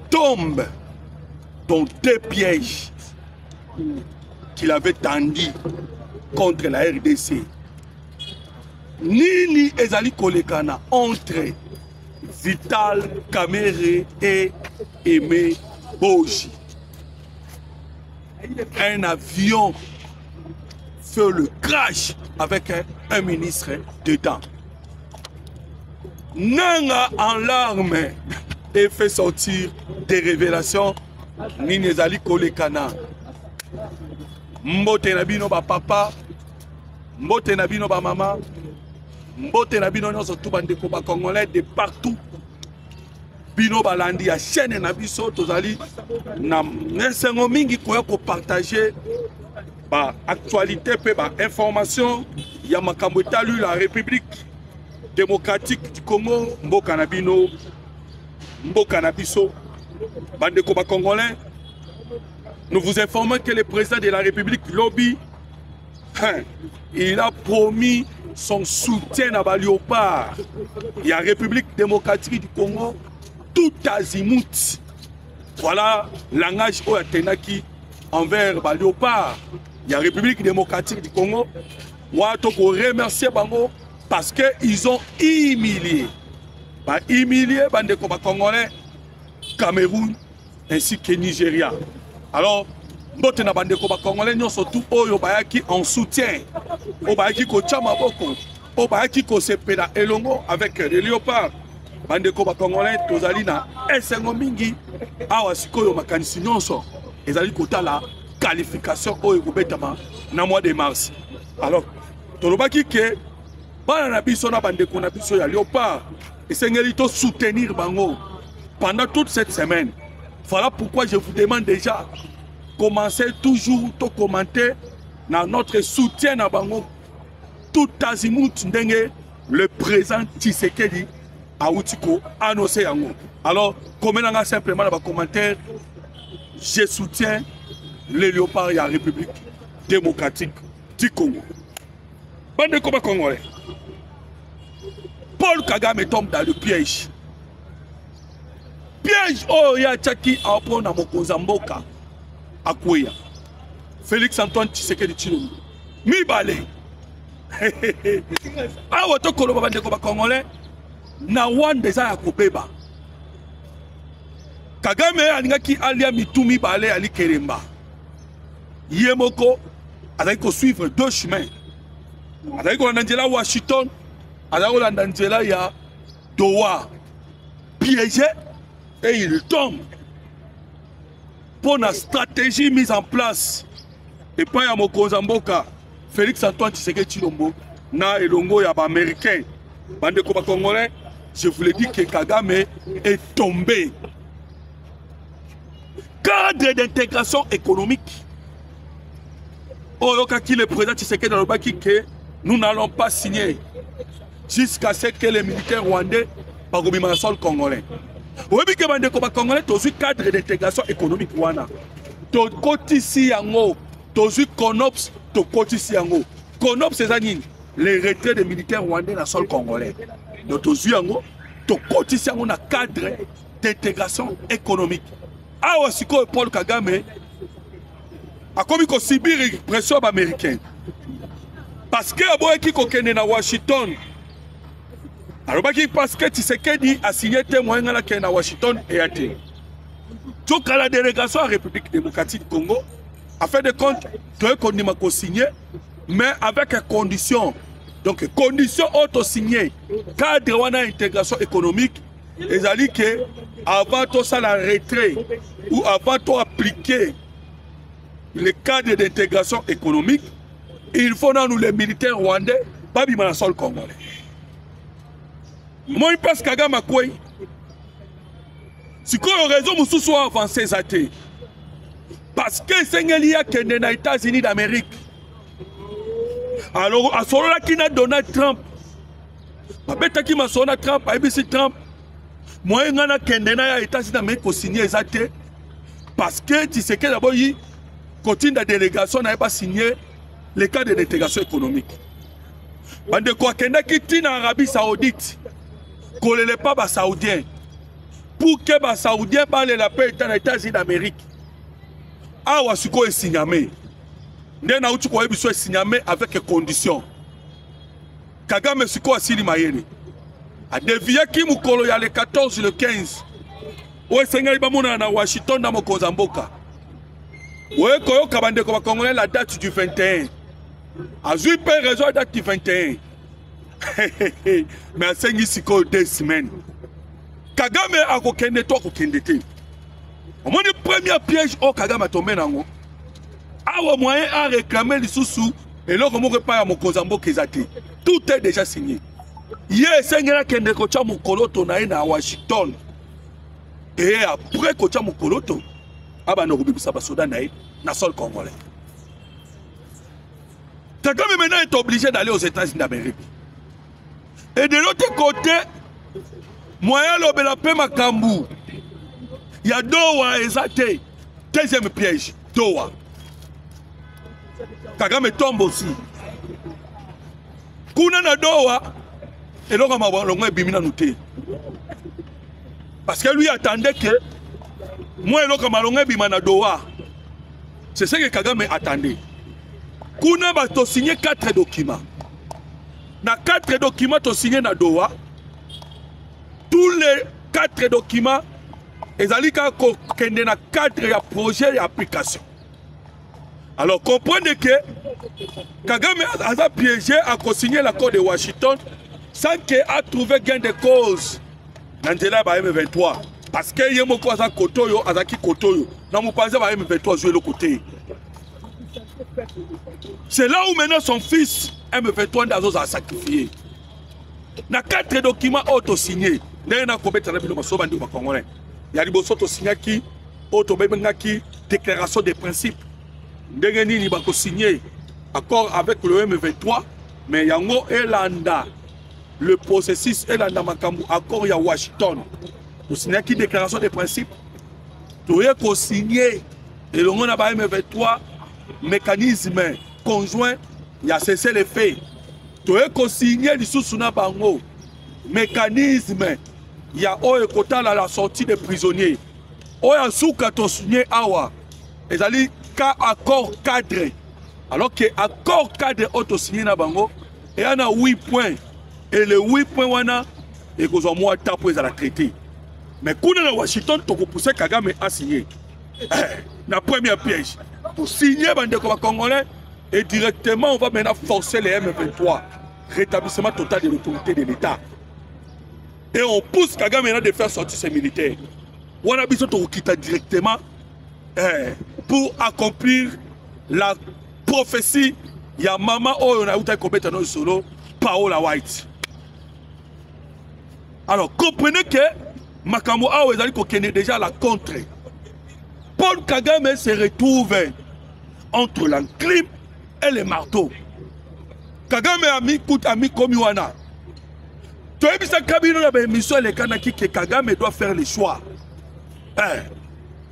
tombe dans deux pièges qu'il avait tendus contre la RDC. Nini ezali kolekana entre Vital Kamerhe et Aimé Boji. Un avion fait le crash avec un ministre dedans. Nanga en larmes et fait sortir des révélations. Nini ezali kolekana. Mbote nabino ba papa, mbote nabino ba mama, mbote nabino nyonso tout bandeko ba congolais de partout. Bino balandi ya chaîne na biso tozali na nesengo mingi koya ko partager ba actualité pe ba information ya makambo etalu la République démocratique du Congo, mboka na bino, mboka na biso bandeko ba congolais. Nous vous informons que le président de la République, Lobby, il a promis son soutien à Léopard. Il y a la République démocratique du Congo, tout azimut. Voilà le langage Oyatenaki envers Léopard. Il y a la République démocratique du Congo. On va remercier Bango parce qu'ils ont humilié. Humilié les Congolais, Cameroun ainsi que Nigeria. Alors, mbote na bandeko ba congolais nyonso tout oyo bayaki en soutien, o bayaki ko chama boko, o bayaki ko sepela elongo avec les léopards. Bandeko ba congolais tozali na esengo mingi awa sikoyo makanisi nyonso ezali kotala qualification oyo kobetama na mois de mars. Alors, tolobaki ke bana na biso na bandeko na biso ya léopard esengeli to soutenir bango pendant toute cette semaine. Voilà pourquoi je vous demande déjà, commencez toujours à commenter dans notre soutien à Bango. Tout azimut ndenge le président Tshisekedi a outiko annoncé yango. Alors, commentez simplement dans les commentaires, je soutiens les léopards et la République démocratique du Congo. Bande Koba Congolais. Paul Kagame tombe dans le piège. Piège oh ya tchaki apon na mokonzamboka akwea Félix Antoine Tshisekedi Tshilombo mi balé awa to koloba bandeko ba congolais na wande za ya kobeba Kagame alingaki alia mitumi balé ali keremba yemoko azali ko suivre deux chemins azali ko landa Washington azali ko landa nzela ya Doha piégé. Et il tombe pour la stratégie mise en place. Et pas à Mokozamboka, Félix Antoine Tshisekedi Tshilombo, na elongo ya ba américain. Bande ko ba congolais, je vous l'ai dit que Kagame est tombé. Cadre d'intégration économique. Oyoka qui le président Tshisekedi Tshilombo que nous n'allons pas signer jusqu'à ce que les militaires rwandais bagobima sol congolais. Oui, mais quand on Congolais, tu as un cadre d'intégration économique. Tu as cotisi yango, tu as CONOPS, tu as cotisi yango. CONOPS, c'est les retraits des militaires rwandais dans le sol congolais. Donc tu as cotisi yango dans cadre d'intégration économique. Ah, aussi que Paul Kagame a commis qu'on subir une pression américaine. Parce que qui est à Washington. Alors, parce que Tshisekedi a signé témoin à Washington et à Té. Donc, à la délégation à la République démocratique du Congo, a fait de compte, tu as signé, mais avec une condition. Donc, condition auto-signée, cadre de l'intégration économique, et ça dit que avant tout ça, la retrait, ou avant tout appliquer le cadre d'intégration économique, il faut nous les militaires rwandais, pas bien sur le Congolais. Moi, je pense que Kagame a quoi? Si quoi raison, nous sommes avancés parce que c'est les États-Unis d'Amérique. Alors, à ce moment-là, qui a Donald Trump, qui m'a sonné Trump, ABC Trump, moi, je suis les États-Unis d'Amérique qui ont signé parce que tu sais que d'abord, continue la délégation n'a pas signé le cadre d'intégration économique. Bande quoi qui est en Arabie Saoudite. Qu'on ne pas les Saoudiens. pour que les Saoudiens parlent la paix dans les États-Unis d'Amérique. Awa siko est signamé. Ndena utu kwa ebiso est signamé avec des conditions. Kagame siko asili mayele. A dévié qui mukolo ya le 14 le 15. Oye sengali bamona na Washington na mokozamboka. Oye koyo kabande ko bakongolais la date du 21. Azui pe raison la date du 21. Mais asengi siko 2 semaines. Kagame a kokende to kokende te. Mon premier piège au Kagame a tombé dans le moyen à réclamer les sous et là comment pas à mon Kozambo Kezate. Tout est déjà signé. Hier Sengela kende kocha mukoloto na Washington. Et après kocha mukoloto aba no kubisa basoda na sol congolais. Kagame maintenant est obligé d'aller aux États-Unis d'Amérique. Et de l'autre côté, moyen lobela pe makambu. Il y a Doha et deuxième piège, Doha. Kagame tombe aussi. Kuna na Doha, et là on va voir bimina nouté. Parce que lui attendait que moi et l'autre malongé bimana Doha. C'est ce que Kagame attendait. Kuna va to signer 4 documents. Na 4 documents to signer na Doha. Tous les 4 documents et Zalika kende na cadre ya projet et application. Alors comprenez que Kagame a piégé à co-signer l'accord de Washington sans qu'il a trouvé gain de cause dans le M23. Parce que Yemoko a kotoyo, azaki kotoyo. Dans mon pays, M23 jouer le côté. C'est là où maintenant son fils M23 a sacrifié. Na 4 documents auto-signés. N'a pas commettre la vie de Masobandi au Congolais. Il y a des choses qui sont signées, qui déclaration des principes. Ndengeni ni bako signé accord avec le M23, mais yango elanda le processus elanda makambu accord ya Washington. Vous signez qui déclaration des principes. Tout est ko signé et le monde a M23 mécanisme conjoint il y a cessé les faits. Tout est ko signé du sous-suna bango mécanisme. Il y a la sortie des prisonniers. Oya souka to signé awa. Et ali ka accord cadre. Alors que accord cadre auto signé na bango et y a 8 points. Et les 8 points wana et qu'on moi taper à la traité. Mais kuna na Washington to pousser Kagame a signé. Na première piège. Pour signer bande comme congolais et directement on va maintenant forcer les M23. Rétablissement total de l'autorité de l'État. Et on pousse Kagame maintenant de faire sortir ses militaires. On a besoin de quitter directement pour accomplir la prophétie. Il y a maman oh on a eu complètement solo Paola White. Alors comprenez que Makambo a déjà la contre. Paul Kagame se retrouve entre l'enclume et le marteau. Kagame a mis comme Yoana. Kagame doit faire le choix.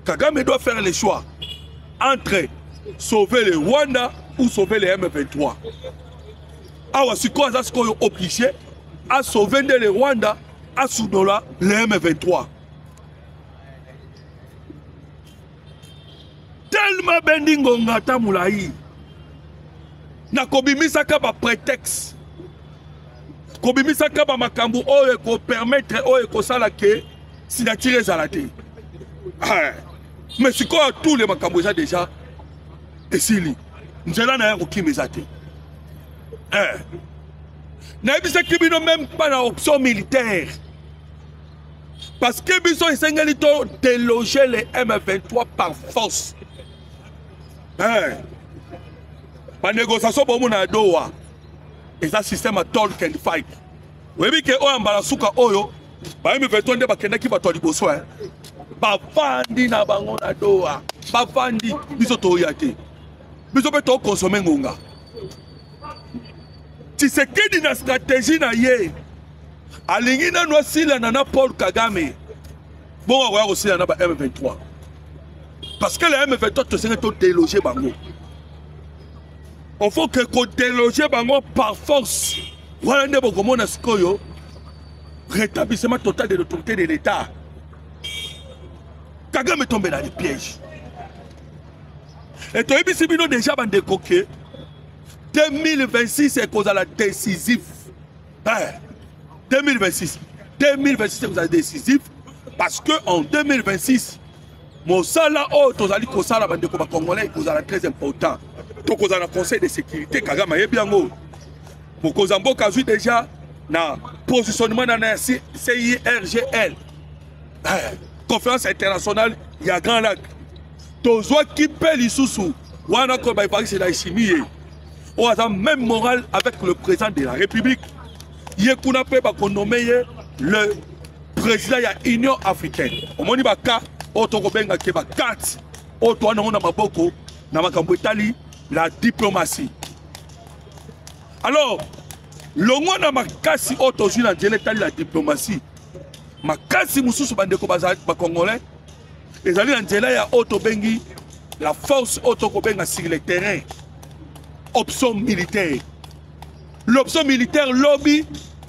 Kagame doit faire le choix entre sauver le Rwanda ou sauver les M23. Awa siko azasko obligé à sauver le Rwanda, à soudola les M23. Tellement bendingo ngata moulaï. Na kobimisaka ba prétexte. Kobimisaka ba makambu oyo ko permettre oyo ko sala ke signature ezalate. Mais si quoi tous les makambu déjà et sili. Nzela na yako kimezate. Na bisa kibino même pas na option militaire. Parce que biso esengeli to déloger les M23 par force. La négociation pour mon Doha et ça système à tol can fight. Oui mais que oyambala suka oyo ba M23 nde bakenda ki batoli boso ba fandi na bango na Doha ba fandi biso to yate biso pe to consommer ngonga. Tu sais que dans stratégie na ye alingi na no sila na Paul Kagame bon on va aussi na ba M23 parce que les M23 to sera to déloger bango. Il faut que qu'on déloge bango par force. Voilà ne bokomo na skoyo rétablissement total de l'autorité de l'État. Kagame est tombé dans les pièges. Et tu as vu déjà bande coquet. 2026 c'est cause à la décisif. 2026 c'est cause à la décisif. Parce que en 2026, mon salaire tozali ko sala bande ko ba congolais cause à la très important. To cause à la conseil de sécurité Kagame est bien go. Pour cause en boka déjà na positionnement dans la CIRGL. Conférence internationale, il y a Grand Lac. Tozoa qui paie l'issoussou. Wana ko ba Paris c'est la chimie. On a même moral avec le président de la République. Il est qu'on appelle qu'on nomme le président de l'Union africaine. Au moment où on a 4 autres on a maboko na makambo Italie la diplomatie. Alors, l'on a makasi auto sur la diplomatie. Makasi mususu bandeko ba congolais. Les alliés en ya auto bengi la force auto ko benga sur le terrain. Option militaire. L'option militaire lobby,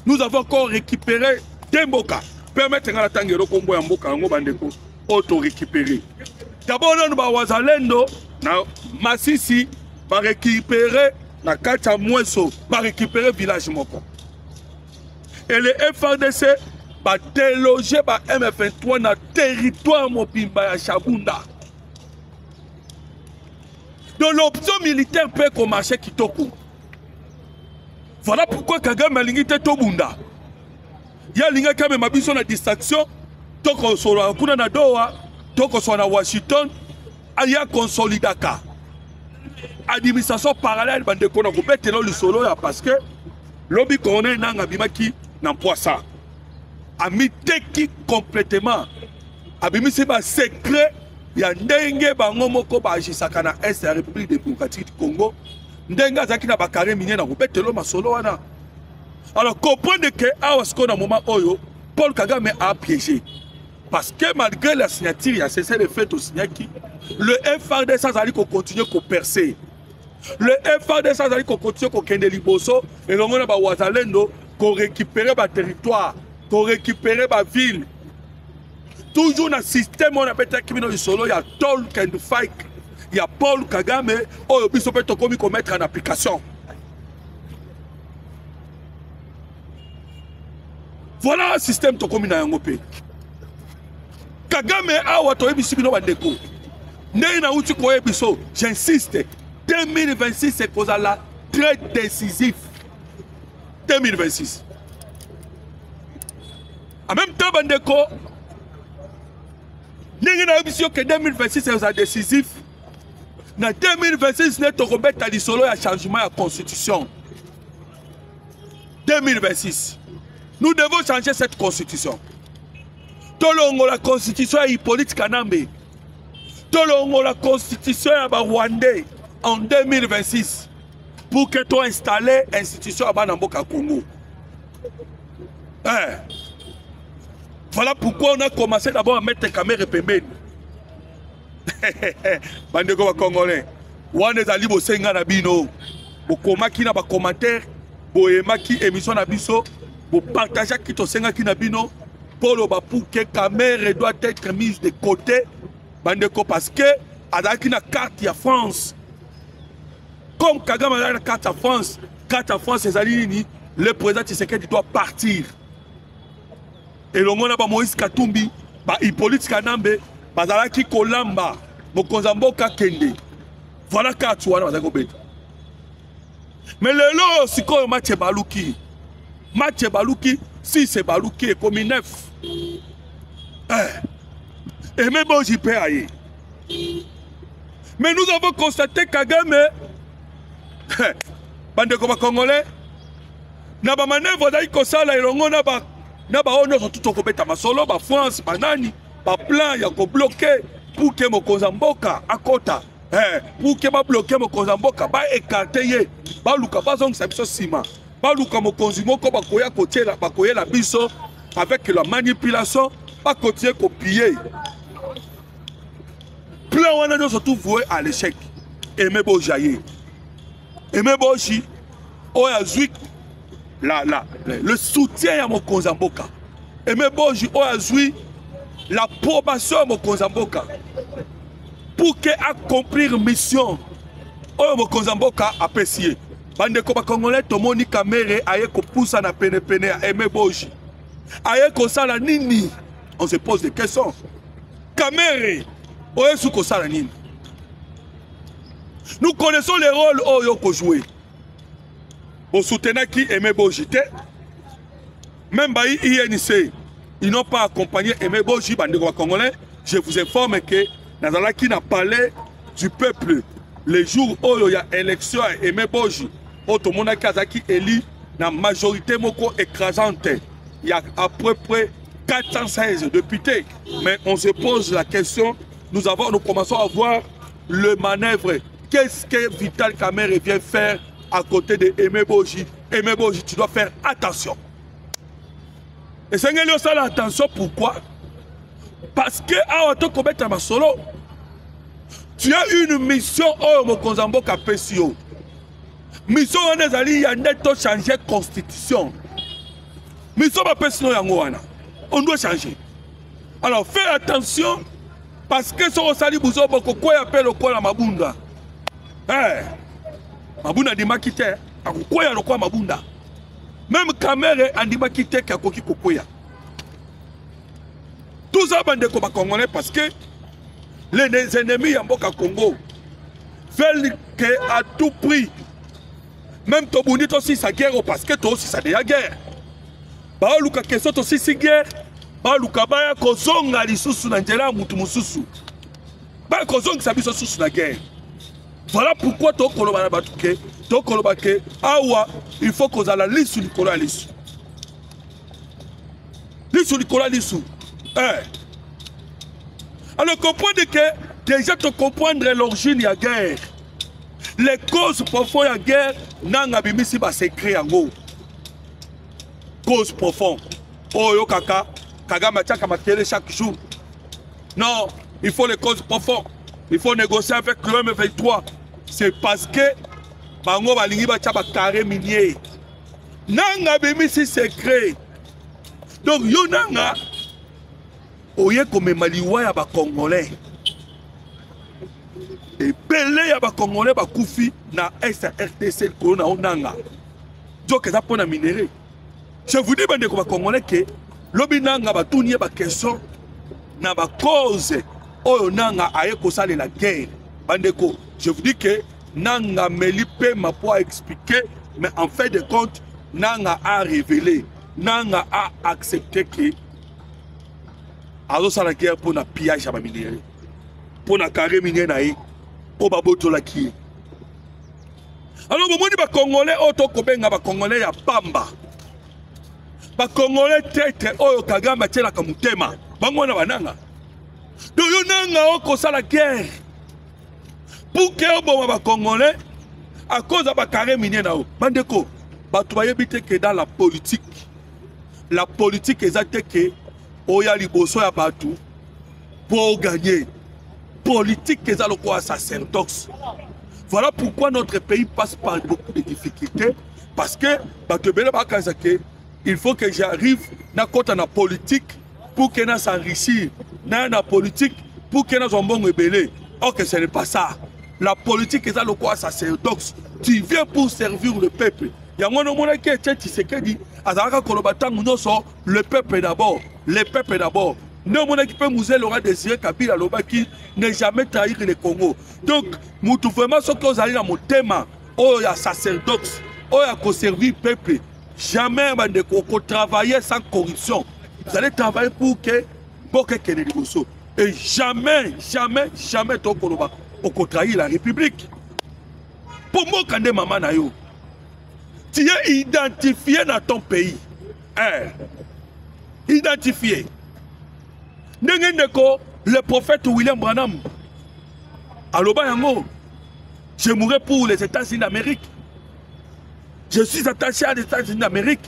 nous avons encore récupéré Demboka. Permettre à la Tangero Kombo et Mboka Ngo Bandeko auto-récupérer. D'abord, nous avons Wazalendo, Massissi, va récupérer na Kacha Mweso, va récupérer village Moko. Et le FRDC va déloger ba M23 dans le territoire Mopimba ya Chabunda. Donc l'option militaire peut commencer Kitoko. Voilà pourquoi Kagame a l'ingité Tobunda. Il y a l'ingé Kagame a besoin de distraction. Toko soit na Doha, toko soit na Washington, il y a consolidaka. Administration parallèle bande kona ko betelo le solo ya parce que lobby connaît nanga bimaki n'emploi ça. A mis teki complètement. Abimisi ba secret. Il y a ndenge bango moko ba ajisaka na est la République démocratique du Congo. Ndenga zaki na bakare minier na robetelo masolo wana. Alors comprenez que à un moment oyo Paul Kagame a piégé. Parce que malgré la signature, il y a cessé de fait au signature, le FRDC a continué à percer. Le FRDC a continué à kende liboso et l'on a ba Wazalendo qu'on récupérer ba territoire, qu'on récupérer ba ville. Toujours dans le système, on appelle ça criminel du solo, il y a Tol Kendufike, il y a Paul Kagame, oh, il faut mettre en application. Voilà un système qui est en pays. Kagame a wato ebisibino bandeko. Nena uti ko ebiso, j'insiste. 2026 c'est cause là très décisif. 2026. En même temps bandeko, nena ebisio que 2026 c'est décisif. Na 2026 net to remettre à solo ya changement ya constitution. 2026. Nous devons changer cette constitution. Tolongo la constitution est Hippolyte Kanambe. Tolongo la constitution est Rwandais en 2026 pour que tu installes l'institution à Banamboka Congo. Voilà pourquoi on a commencé d'abord à mettre les caméras pembeni. Bandeko Congolais. Wane zali bo senga na bino. Bo komaki na ba commentaire, bo emaki émission na biso, bo partager ki to senga ki na bino. Pour que la caméra doit être mise de côté parce que avec une carte de France, comme Kagame a la carte de France, le président Tshisekedi doit partir. Et l'on a Moïse Katumbi, Hippolyte Kanambe, Bazalaki Kolamba, Mokonzamboka Kende. Voilà carte wana bazakobeta. Mais le lot c'est comme match Baluki. Match Baluki, si c'est Baluki est comme 9. Et même bon j'y peux aller. Mais nous avons constaté Kagame, bande comme Congolais, na ba manœuvre d'ailleurs comme ça là, ilongo na ba ono tout ko beta masolo ba France banani ba plan ya ko bloquer pour que Mokonzamboka akota. Pour que ba bloquer Mokonzamboka ba écarter ba luka ba zong sa biso sima. Ba luka Mokonzimoko ba koya kotiela ba koyela biso avec la manipulation pas continuer à copier. Plan on a surtout voué à l'échec. Aimé Bojaye. Aimé Boji. Oyazui le soutien à Mokonzamboka. Aimé Boji Oyazui l'approbation de Mokonzamboka pour que accomplir mission oyo Mokonzamboka a apprécié. Bande ko ba Congolais tomoni kamere aye ko poussa na pene pene ya Aimé Boji. Aye ko sala nini? On se pose des questions. Kamere oyo su ko sala nini? Nous connaissons les rôles oyo ko jouer. Au soutenir qui Aimé Boji. Même Baï INC, ils n'ont pas accompagné Aimé Boji, bande ko Congolais. Je vous informe que Nazalaki n'a parlé du peuple. Les jours où il y a élection à Aimé Boji, tout le monde a élu la majorité moko écrasante. Il y a à peu près 416 députés. Mais on se pose la question, nous commençons à voir le manœuvre. Qu'est-ce que Vital Kamerhe vient faire à côté de Aimé Boji? Aimé Boji, tu dois faire attention. Et c'est ça attention, pourquoi? Parce que à solo, tu as une mission au Mokonzamboka Pesio. Mission on est allé, il y a net changer la constitution. Mission Pesio Yangoana. On doit changer. Alors fais attention parce que si on s'allie bouzo boko quoi appelle quoi la mabunda. Mabunda di makite, quoi ya quoi mabunda. Même Kamerhe andi makite qui a koki kokoya. Tout ça bande ko ba Congolais parce que les ennemis à Mboka Congo veulent qu'à tout prix, même Tobouni aussi sa guerre, parce que toi aussi ça déjà guerre. Bah Luka Kesso aussi si guerre, bah Luka Baya Kozonga lisusu na njela mutu mususu. Bah Kozonga sabiso susu na guerre. Voilà pourquoi to koloba na batuke, to koloba ke awa il faut qu'on a la liste sur Nicolas Lissou. Liste sur Nicolas Lissou. Alors comprendre que déjà tu comprendre l'origine de la guerre. Les causes profondes de la guerre, n'anga bimisi ba secret yango. Cause profonde. Oh yo kaka, Kagame tchaka makele chaque jour. Non, il faut les causes profondes. Il faut négocier avec le M23. C'est parce que bango balingi ba tchaba carré minier. N'anga bimisi secret. Donc yo nanga oye comme maliwa ya ba Congolais. Et belé ya ba Congolais ba koufi na SRTC corona onanga. Donc ça pour na minéré. Je vous dis bande ko ba Congolais que lobi nanga ba tunie ba question na ba cause oyo nanga aye ko sale la guerre. Bande ko je vous dis que nanga melipe ma pour expliquer mais en fait de compte nanga a révélé, nanga a accepté que alors la guerre pour na pillage à ma minéré, pour na carré minier naï, au baboto la qui. Alors au moment où Congolais auto kobenga ba Congolais ya pamba, ba Congolais tête oyo Kagame tela kamutema, bango na bananga. Donc yo nanga oko sala guerre. Pour que bon ba Congolais à cause de ba carré minier nao. Bandeko, ba tubaye bité que dans la politique exacte que oya liboso ya batu pour gagner. Politique que ça le quoi sacerdoce. Voilà pourquoi notre pays passe par beaucoup de difficultés. Parce que il faut que j'arrive na côté na politique pour que na s'enrichir. Na politique pour que na zombon rebelle. Or que ce n'est pas ça. La politique que ça le quoi sacerdoce. Tu viens pour servir le peuple. Il y a un moment qui est dit le peuple d'abord. Le peuple d'abord. Nous avons qui peut nous aura désiré Kabila Lobaki ne jamais trahir le Congo. Donc, nous vraiment ce que vous allez dans mon thème, oh, il y a sacerdoce, oh, il y a servir le peuple. Jamais vous travailler sans corruption. Vous allez travailler pour que et jamais on trahir la République. Pour moi, quand des mamans nayo, tu es identifié dans ton pays. Identifié. Le prophète William Branham, Aloba Yango, je mourrai pour les États-Unis d'Amérique. Je suis attaché à les États-Unis d'Amérique.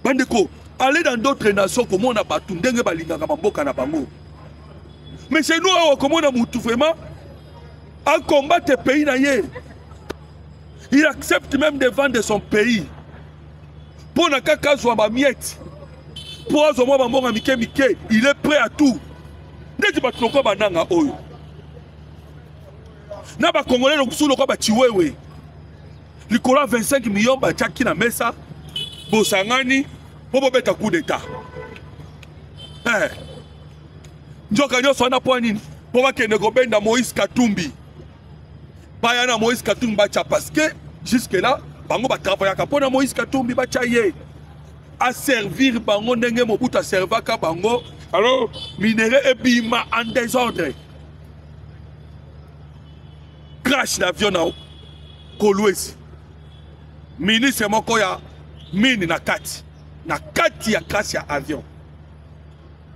Bandeko, allez dans d'autres nations comme on a battu, mais chez nous, comme on a moutou vraiment, à combattre le pays naïe. Il accepte même de vendre son pays. Pour na kaka zwa ba miette. Pozo moi bambonga mike mike, il est prêt à tout. Ndeti batloko bananga oyo. Na ba Congolais lokusu loko ba chiwewe. Likola 25 millions ba tchaki na mesa. Bosangani, bobo beta coup d'état. Njoka nyoso na po nini? Boba kende gobenda Moïse Katumbi. Baya na Moïse Katumbi bacha parce que jusque là, bango ba travailler ka pona Moïse Katumbi bacha ye. À servir bango ndenge Mobutu a servaka bango. Alors, minerai et bima en désordre. Crash l'avion na Kolwezi. Ministre moko ya mini na kati. Na kati ya crash ya avion.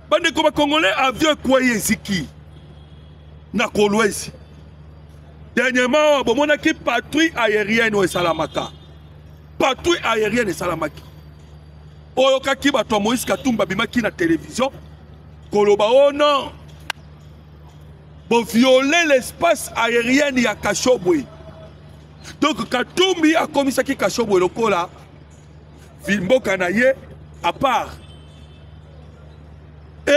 Bande ko ba Congolais avion kweye ziki. Na Kolwezi. Dernièrement, bon a qui patrouille aérienne au Salamaka. Patrouille aérienne au Salamaki. Oyoka ki bato Moïse Katumbi bimaki na télévision. Koloba oh non. Bon violer l'espace aérien ya Kashobwe. Donc Katumbi a commis ça qui Kashobwe lokola. Vilmboka na ye à part. Et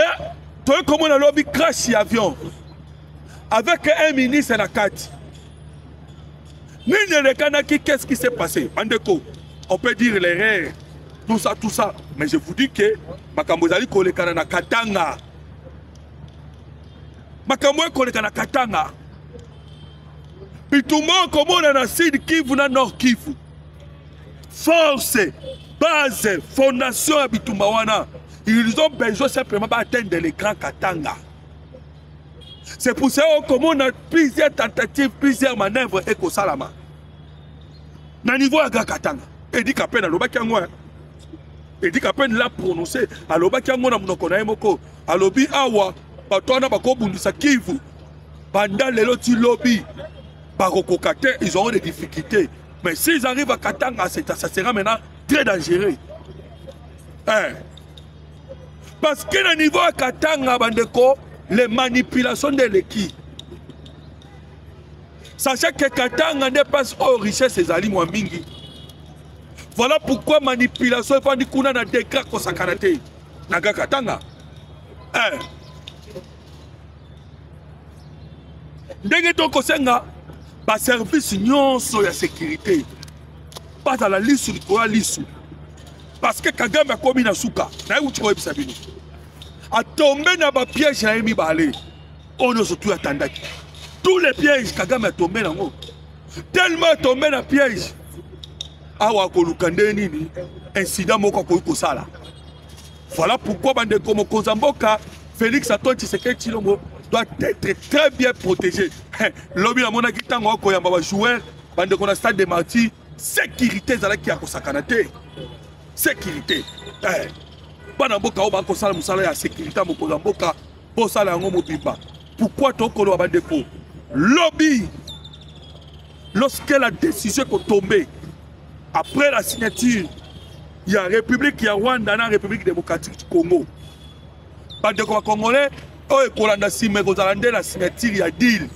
toi comment on a lobby crash avion avec un ministre na kati. Qu'est-ce qui s'est passé? On peut dire l'erreur, tout ça. Mais je vous dis que Makambozali kolekana na Katanga. Makambo kolekana na Katanga. Bitumo comme na Sud Kivu na Nord Kivu. Force, base, fondation à Bitumbawana. Ils ont besoin simplement d'atteindre les grands Katanga. C'est pour ça qu'on a plusieurs tentatives, plusieurs manœuvres et qu'on salama. Na niveau à Katanga, et dit qu'à peine à l'Obakiangwa, et dit qu'à peine l'a prononcé, à l'Obakiangwa, à l'Obi Awa, Batona Bako Bundisa Kivu, pendant les lotis lobby, Barokokate, ils auront des difficultés. Mais s'ils arrivent à Katanga, ça sera maintenant très dangereux. Parce que le niveau à Katanga, Bandeko, les manipulations de l'équipe. Sachez que Katanga n'est pas aux richesses des alliés Mwambingi. Voilà pourquoi manipulation est pas du coup dans des décrets qu'on s'accorde. Naga Katanga. Ndenge to kosenga ba service nyonso ya sécurité. Pas dans la liste du Koya liste. Parce que Kagame a commis na souka. Na uti ko ebisa bino. A tombé dans le piège à Emi Balé. On a surtout attendu. Tous les pièges, Kagame a tombé dans l'eau. Tellement tombé dans le piège. Awa Kolukande Nini, incident Moko Koukosala. Voilà pourquoi Bandeko Mokozamboka, Félix Antoine Tshisekedi Tshilombo doit être très bien protégé. L'objet à mon agitant, on a joué, Bandeko na stade de Marty, sécurité, Zalaki a Kosakanate. Sécurité. Banamboka oba kosala musala ya sécurité mokozamboka posala yango mobimba. Pourquoi tokolo abandeko lobby lorsque la décision est tombée après la signature il y a République ya Rwanda na République démocratique du Congo. Bandeko Congolais o ekolanda sime kozalande la signature ya deal.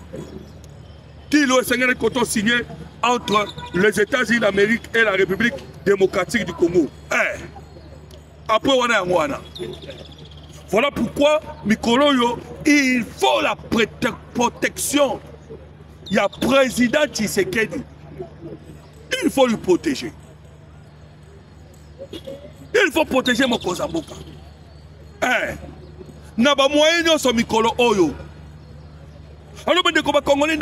Deal o sengene koto signé entre les États-Unis d'Amérique et la République démocratique du Congo. Après, on a un. Voilà pourquoi, Mikoloyo, il faut la protection. Il y a président Tshisekedi. Il faut lui protéger. Il faut protéger mon Kozamboka. Naba moyen sur Mikolo Oyo. Alors, mais comme Congolais,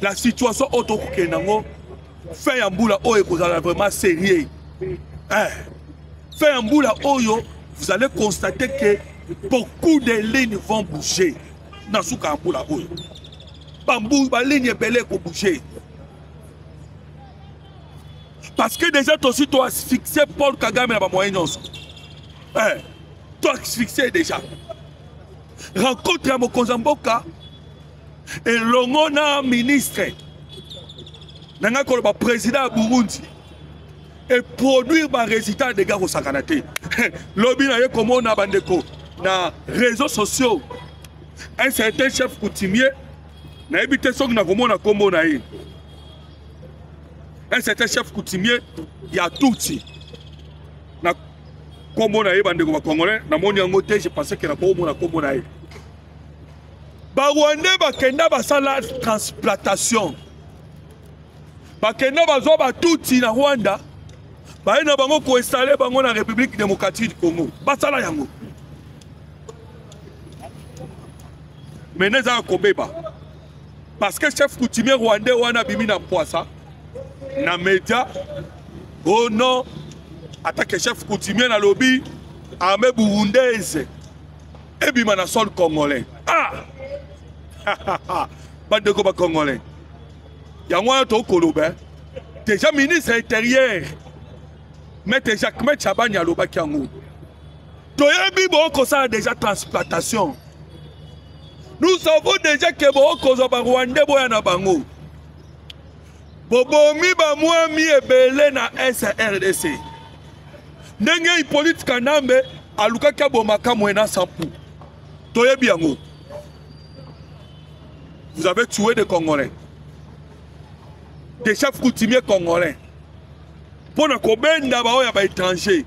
la situation autour fait un bout là Oyo vraiment sérieux. Fait un bout là Oyo, vous allez constater que beaucoup de lignes vont bouger. Nasuka un bout là Oyo. Bambou, la ligne belle pour bouger. Parce que déjà, toi aussi, tu as fixé Paul Kagame à la moyenne. Tu as fixé déjà. Rencontre à Mokozamboka et l'ongona ministre. Nanga Koloba président Burundi. Et produire ma résultat des gars au Sakanate. Lobby na comme on a bandeko na réseaux sociaux. Un certain chef coutumier na habité son na comme on a combo na yi. Un certain chef coutumier il y a tout na Kombo na ye bandeko ba Congolais na moni yango te je pensais que na ko mona kombo na ye. Ba Rwandais ba kenda ba sala transplantation. Ba kenda ba zo ba tuti na Rwanda. Ba ina bango ko installer bango na République démocratique du Congo. Ba sala yango. Mais neza ko beba. Parce que chef coutumier rwandais wana bimi na poisa na média oh non attaque chef coutumier na lobby armée burundaise et bima na sol congolais ah bande ko ba congolais yango to koloba déjà ministre intérieur mais Jacques Chabani aloba kiango to yebi bo ko ça déjà transplantation. Nous savons déjà que beaucoup de Rwandais boya na bango. Bobomi ba mwami ebele na SRDC. Ndenge Hippolyte Kanambe aluka ka bomaka mwena sampu. Toyebi yango. Vous avez tué des Congolais. Des chefs coutumiers congolais. Pour ne kobenda ba oya ba étranger.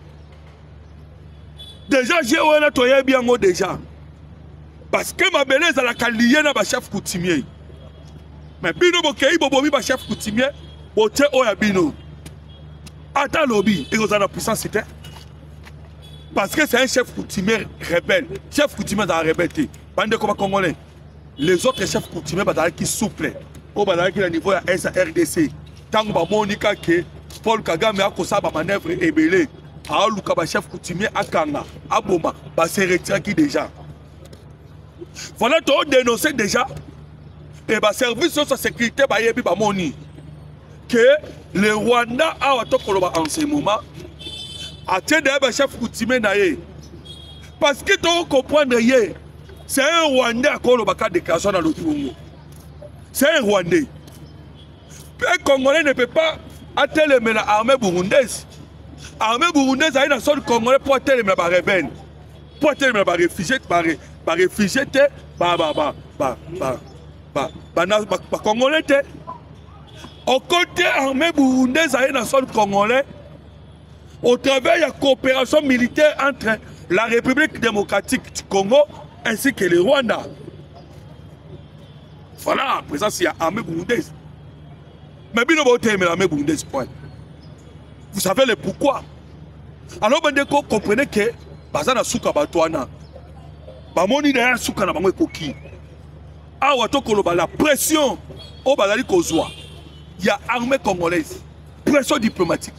Déjà j'ai wana toyebi yango déjà. Parce que ma beleza la liée na ba chef coutumier. Mais bino bokei bobomi ba chef coutumier, bote oya bino. Ata lobby et aux ana puissance c'était. Parce que c'est un chef coutumier rebelle. Chef coutumier dans la rebelle. Bande comme congolais. Les autres chefs coutumiers bazala qui souple. Au bazala qui na niveau ya SRDC. Tango ba monika ke Paul Kagame a kosa ba manœuvre ebelé. A luka ba chef coutumier akanga, aboma, ba se retire qui déjà. Voilà, tu as dénoncé déjà et bah service de sécurité bah yebi bah moni que le Rwanda a en ce moment a tenu bah chef coutumier naé parce que tu comprendre yé c'est un Rwandais à colo baka déclaration dans le Congo. C'est un Rwandais. Un Congolais ne peut pas atteindre l'armée burundaise. L'armée burundaise a une seule Congolais pour atteindre la rebelle, pour atteindre les réfugiés. Ba réfugié te ba congolais te au côté armée burundaise a un sol congolais au travers de la coopération militaire entre la République démocratique du Congo ainsi que le Rwanda. Voilà, présent il y a armée burundaise. Mais bien on l'armée burundaise point. Vous savez le pourquoi. Alors Bandeko comprenez que bazana suka batwana. Bamoni na suka na bango ekoki awa to koloba la pression au bazali kozwa ya armée congolaise, pression diplomatique,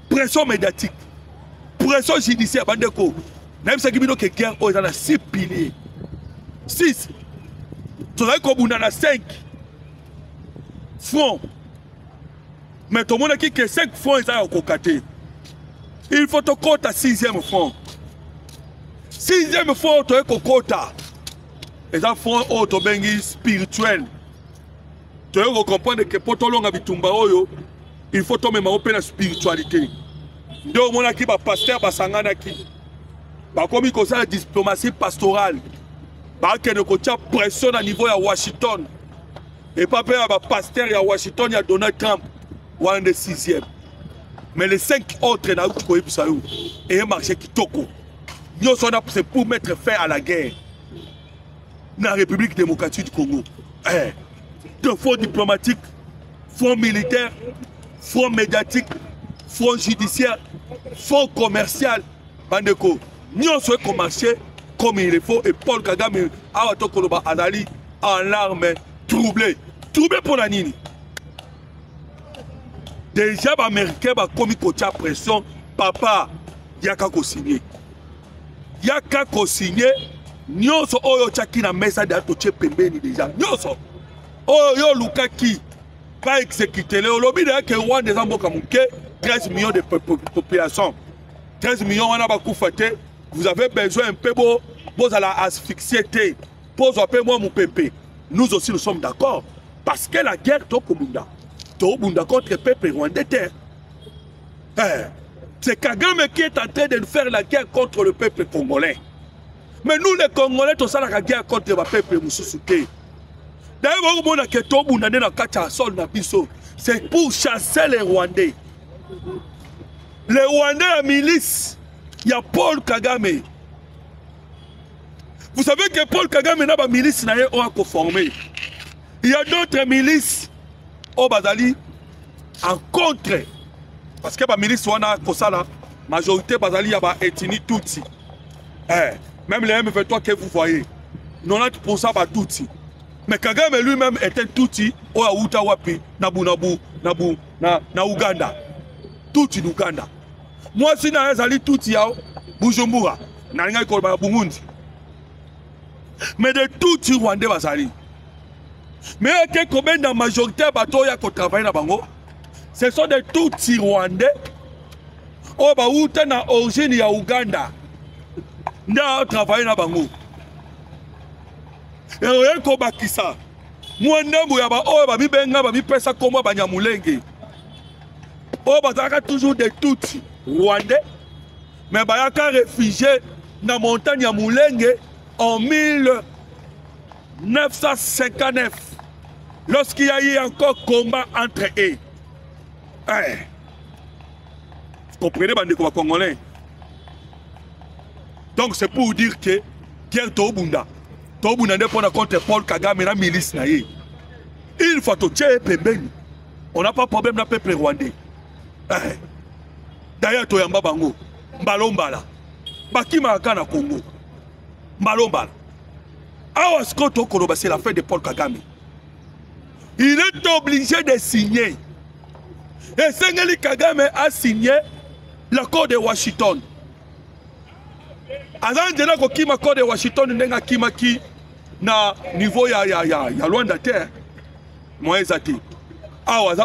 pression médiatique, pression judiciaire bandeko même ça qui bino que guerre o dans 6 piliers 6 tozali kobunda na 5 fronts mais tout le monde qui que 5 fronts ils ont kokate il faut to kota 6e front. 6e front to ekokota. Et ça front auto bengi spirituel. Tu dois comprendre que pour tout longa bitumba oyo, il faut tomber ma open spiritualité. Donc mon aki ba pasteur ba sangana ki. Ba komi ko ça diplomatie pastorale. Ba ke ne ko tia pression à niveau ya Washington. Et pas peur ba pasteur ya Washington ya Donald Trump ou un des 6e. Mais les 5 autres na ko yebisa yo et marché kitoko. Nous sommes là pour mettre fin à la guerre dans la République démocratique du Congo. De fonds diplomatiques, fonds militaires, fonds médiatiques, fonds judiciaires, fonds commerciaux. Bandeko, nous sommes commerciés comme il faut et Paul Kagame a Koloba Anali en larmes troublées. Troublé pour la nini. Déjà, les Américains ont commis la pression. Papa, il y a qu'à signer. Yaka ko signé nyonso oyo chaki na mesa de atoche pembeni déjà nyonso oyo lukaki pas exécuter le lobby de que Rwanda des mboka muke 13 millions de population 13 millions wana bakufate vous avez besoin un peu beau à la asphyxier pose un peu moi mon pépé nous aussi nous sommes d'accord parce que la guerre to bunda contre peuple rwandais c'est Kagame qui est en train de faire la guerre contre le peuple congolais. Mais nous les Congolais, tout ça la guerre contre le peuple Moussoussouké. D'ailleurs, c'est pour chasser les Rwandais. Les Rwandais, la milice, Il y a Paul Kagame. Vous savez que Paul Kagame n'a pas de milice formé. Il y a d'autres milices au Bazali en contre. Parce que la milice wana la majorité Bazali y a ethnie Tutsi. Même les M23 que vous voyez, 90% ba Tutsi. Mais Kagame lui-même était Tutsi au Aouta Wapi, na Uganda. Tutsi d'Uganda. Moi si na ezali Tutsi yao, Bujumbura, na nga ikolba Burundi. Mais de Tutsi Rwandais Bazali. Mais combien de la majorité qui travaillent dans Bango, ce sont des Tutsi Rwandais qui ont origine ya Uganda. Ils travaillent dans Bango. Et rien qu'on a ça. Moi, je toujours des Tutsi Rwandais. Mais ils sont réfugiés dans la montagne de Moulenge en 1959. Lorsqu'il y a eu encore combat entre eux. Vous comprenez, Bandeko Congolais? Donc c'est pour dire que guerre Tobunda n'est pas contre Paul Kagame et la milice. Une fois que tu es pembeni, on n'a pas de problème dans le peuple rwandais. D'ailleurs, tu es en Bango, Mbalombala, Bakima Akana Congo, Mbalombala. Alors, c'est la fin de Paul Kagame. Il est obligé de signer. Et Sengeli Kagame a signé l'accord de Washington. Avant de l'accord de Washington, il y a na niveau ya loin de terre. Moi, je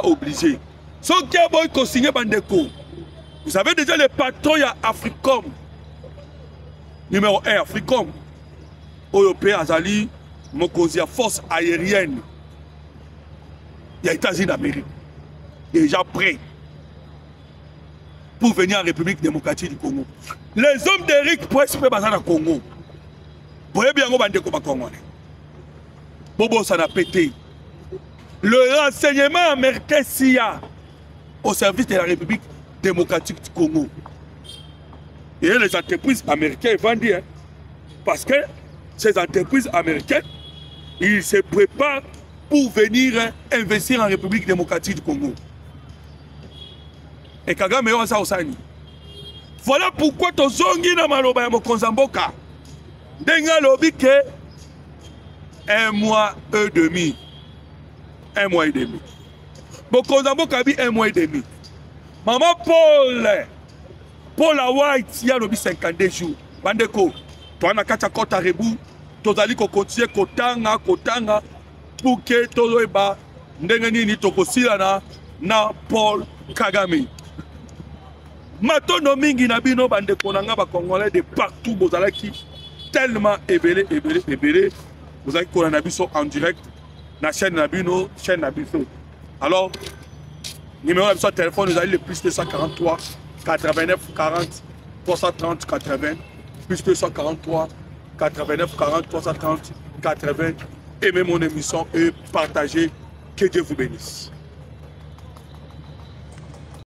obligé. Son qui a signé Bandeko. Vous avez déjà le patron ya Africom. Numéro 1, Africom. Européen Azali, Mokozi à force aérienne. Il y a les États-Unis d'Amérique. Déjà prêts pour venir en République démocratique du Congo. Les hommes d'Éric Prince peuvent passer dans le Congo. Vous voyez bien comment on Congolais. Bobo ça a pété. Le renseignement américain SIA au service de la République démocratique du Congo. Et les entreprises américaines vont dire, parce que ces entreprises américaines, ils se préparent pour venir investir en République démocratique du Congo. Et Kagame est ça aussi. Voilà pourquoi tu zongi na maloba ya mokonzamboka. Denga lobi que 1 mois et demi. 1 mois et demi. Mokonzamboka bi 1 mois et demi. Maman Paul White, il y a 52 jours. Bandeko, tu as kata kota rebu, tozali ko continuer kotanga pour que tozoeba ndenge nini tokosila na Paul Kagame. Matono mingi na bino bandeko nanga ba Congolais de partout bozalaki tellement ébélé. Vous avez qu'on a biso en direct na chaîne na bino, chaîne na biso. Alors numéro de téléphone, vous avez le plus 243 89 40 330 80 plus 243 89 40 330 80. Aimez mon émission et partagez. Que Dieu vous bénisse.